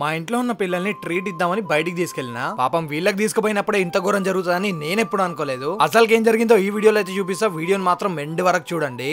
మా ఇంట్లో ఉన్న పిల్లల్ని ట్రీట్ ఇద్దామని బయటికి తీసుకెళ్లినా పాపం వీళ్ళకి తీసుకుపోయినప్పుడే ఇంత ఘోరం జరుగుతుందని నేను ఎప్పుడు అనుకోలేదు. అసలు ఏం జరిగిందో ఈ వీడియోలో అయితే చూపిస్తా. వీడియోని మాత్రం ఎండ్ వరకు చూడండి.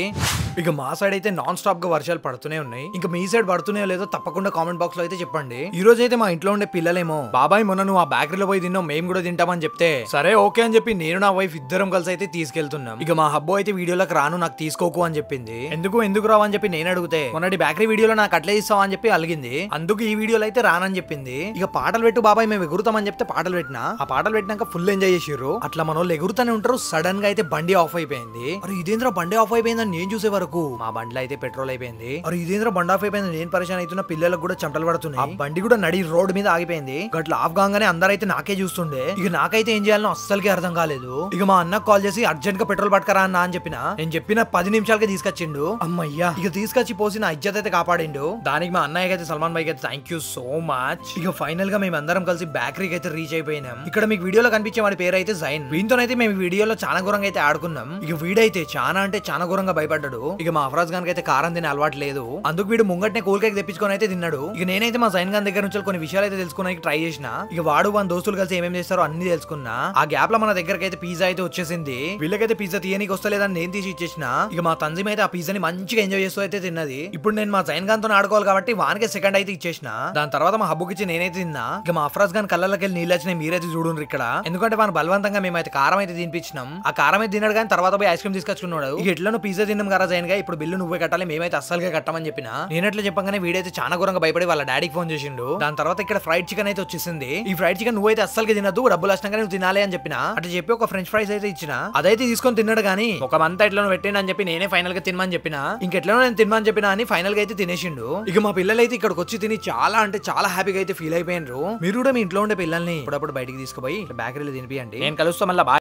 ఇక మా సైడ్ అయితే నాన్ స్టాప్ గా వర్షాలు పడుతూనే ఉన్నాయి. ఇంకా మీ సైడ్ పడుతున్నాయో లేదో తప్పకుండా కామెంట్ బాక్స్ లో అయితే చెప్పండి. ఈ రోజు అయితే మా ఇంట్లో ఉండే పిల్లలేమో బాబాయ్ మొన్న నువ్వు ఆ బేకరీలో పోయి తిన్నావు, మేము కూడా తింటామని చెప్తే సరే ఓకే అని చెప్పి నేను నా వైఫ్ ఇద్దరం కలిసి అయితే తీసుకెళ్తున్నాం. ఇక మా హబ్బో అయితే వీడియోలోకి రాను, నాకు తీసుకోకు అని చెప్పింది. ఎందుకు రావు అని చెప్పి నేను అడిగితే మొన్నటి బేకరీ వీడియోలో నాకు అట్లే ఇస్తావా అని చెప్పి అలిగింది. అందుకు ఈ వీడియోలో అయితే రానని చెప్పింది. ఇక పాటలు పెట్టు బాబాయ్ మేము ఎగురుతామని చెప్తే పాటలు పెట్టినా. ఆ పాటలు పెట్టినాక ఫుల్ ఎంజాయ్ చేసారు. అట్లా మన వాళ్ళు ఎగురుతానే ఉంటారు. సడన్ గా అయితే బండి ఆఫ్ అయిపోయింది. అరే ఇదేంద్ర బండి ఆఫ్ అయిపోయిందని నేను చూసే వరకు మా బండిలో అయితే పెట్రోల్ అయిపోయింది. అరే ఇదేంద్ర బండి ఆఫ్ అయిపోయింది, నేను పరిచయం అవుతున్నా. పిల్లలకు కూడా చెమటలు పడుతున్నాయి. ఆ బండి కూడా నడి రోడ్ మీద ఆగిపోయింది. గట్ల ఆఫ్ కాగానే అందరైతే నాకే చూస్తుండే. ఇక నాకైతే ఏం చేయాలో అస్సలకి అర్థం కాలేదు. ఇక మా అన్నకు కాల్ చేసి అర్జెంట్ గా పెట్రోల్ పట్టుకరా అన్న అని చెప్పిన. నేను చెప్పిన 10 నిమిషాలకే తీసుకొచ్చిండు. అమ్మయ్యా ఇక తీసుకొచ్చి పోసి నా ఇజ్జత్ అయితే కాపాడిండు. దానికి మా అన్నయ్య అయితే సల్మాన్ భాయ్ అయితే థ్యాంక్ యూ సో మచ్. ఇక ఫైనల్ గా మేము అందరం కలిసి బేకరీకి అయితే రీచ్ అయిపోయినాం. ఇక్కడ మీకు వీడియోలో కనిపించే వాడి పేరు అయితే జైన్. వీటితోనైతే మేము వీడియోలో చాలా ఘోరంగా అయితే ఆడుకున్నాం. ఇక వీడైతే చాలా అంటే చాలా ఘోరంగా భయపడ్డాడు. ఇక మా అఫరాజ్ ఖాన్ అయితే కారం తినే అలవాటు లేదు. అందుకు వీడు ముంగట్నే కూల్ కేక్ తెప్పించుకొని అయితే తిన్నాడు. ఇక నేనైతే మా జైన్ ఖాన్ దగ్గర నుంచి కొన్ని విషయాలు అయితే తెలుసుకోవడానికి ట్రై చేసిన. ఇక వాడు మన దోస్తులు కలిసి ఏమేమి చేస్తారో అన్ని తెలుసుకున్నా. ఆ గ్యాప్ లో మన దగ్గరకి అయితే పిజ్జా అయితే వచ్చేసింది. వీళ్ళకైతే పిజ్జా తీయనికి వస్తలేదని నేను తీసి ఇచ్చేసిన. ఇక మా తంజిమ్ అయితే ఆ పిజ్జాని మంచిగా ఎంజాయ్ చేస్తూ అయితే తిన్నది. ఇప్పుడు నేను మా జైన్ ఖాన్ తో ఆడుకోవాలి కాబట్టి వానికే సెకండ్ అయితే ఇచ్చేసిన. దాని తర్వాత మా హబ్బుకి ఇచ్చి నేనైతే తిన్నా. ఇక మా అఫ్రాజ్ ఖాన్ కళ్ళకి వెళ్ళి నీళ్ళు వచ్చినాయి, మీరైతే చూడండి ఇక్కడ. ఎందుకంటే వాని బలవంతంగా మేమైతే కారం అయితే తినిపించినాం. ఆ కారం అయితే తిన్నాడు కానీ తర్వాత పోయి ఐస్ క్రీమ్ తీసుకొచ్చుకున్నాడు. ఇక ఎట్లా పిజ్జా తిన్నాం కదా జైన్ గా, ఇప్పుడు బిల్లు నువ్వే కట్టాలి, మేమైతే అస్సలుగా కట్టమని చెప్పిన. నేనట్లా చెప్పగానే వీడైతే చాలా ఘోరంగా భయపడి వాళ్ళ డాడీకి ఫోన్ చేసిండు. దాని తర్వాత ఇక్కడ ఫ్రైడ్ చికెన్ అయితే వచ్చేసింది. ఈ ఫ్రైడ్ చికెన్ నువ్వైతే అస్సలుగా తినద్దు, డబ్బులు వచ్చినాక నువ్వు తినాలి అని చెప్పిన. అట్లా చెప్పి ఒక ఫ్రెంచ్ ఫ్రైస్ అయితే ఇచ్చిన. అదైతే తీసుకొని తిన్నాడు కానీ ఒక మంత్ ఎట్లా పెట్టిండు అని చెప్పి నేనే ఫైనల్ గా తినమని చెప్పిన. ఇంకెట్లా నేను తినమని చెప్పిన అని ఫైనల్ గా అయితే తినేసిండు. ఇక మా పిల్లలు అయితే ఇక్కడికి వచ్చి తిని చాలా అంటే చాలా హ్యాపీగా అయితే ఫీల్ అయిపోయినారు. మీరు కూడా మీ ఇంట్లో ఉండే పిల్లల్ని అప్పుడప్పుడు బయటికి తీసుకుపోయి బేకరీలో తినిపియండి. నేను కలుస్తా మళ్ళీ.